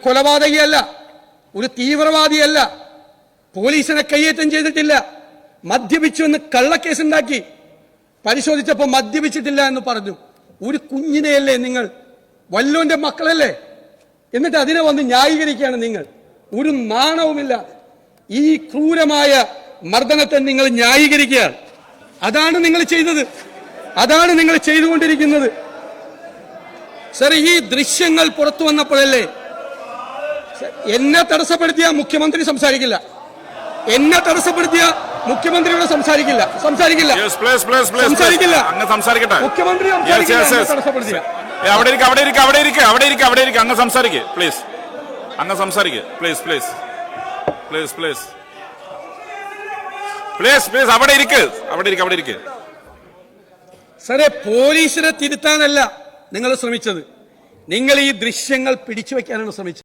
കൊലപാതകിയല്ല, ഒരു തീവ്രവാദിയല്ല, പോലീസിനെ കയ്യേറ്റം ചെയ്തിട്ടില്ല, മദ്യപിച്ചു എന്ന് കള്ളക്കേസുണ്ടാക്കി, പരിശോധിച്ചപ്പോൾ മദ്യപിച്ചിട്ടില്ല എന്ന് പറഞ്ഞു. ഒരു കുഞ്ഞിനെയല്ലേ നിങ്ങൾ, വല്ലോന്റെ മക്കളല്ലേ, എന്നിട്ട് അതിനെ വന്ന് ന്യായീകരിക്കുകയാണ് നിങ്ങൾ. ഒരു നാണവുമില്ല. ഈ ക്രൂരമായ മർദ്ദനത്തെ നിങ്ങൾ ന്യായീകരിക്കുകയാണ്. അതാണ് നിങ്ങൾ ചെയ്തത്, അതാണ് നിങ്ങൾ ചെയ്തുകൊണ്ടിരിക്കുന്നത്. സർ, ഈ ദൃശ്യങ്ങൾ പുറത്തു വന്നപ്പോഴല്ലേ എന്നെ തടസ്സപ്പെടുത്തിയ മുഖ്യമന്ത്രി സംസാരിക്കില്ല, എന്നെ തടസ്സപ്പെടുത്തിയ മുഖ്യമന്ത്രിയോട് സംസാരിക്കില്ല. മുഖ്യമന്ത്രി തടസ്സപ്പെടുത്തിയ അങ്ങ് സംസാരിക്കേ പ്ലീസ്, അങ്ങ് സംസാരിക്കേ please please please please please please അവിടെ ഇരിക്ക്. സാറേ, പോലീസിനെ തിരുത്താനല്ല നിങ്ങൾ ശ്രമിച്ചത്, നിങ്ങൾ ഈ ദൃശ്യങ്ങൾ പിടിച്ചു വെക്കാനാണ് ശ്രമിച്ചത്.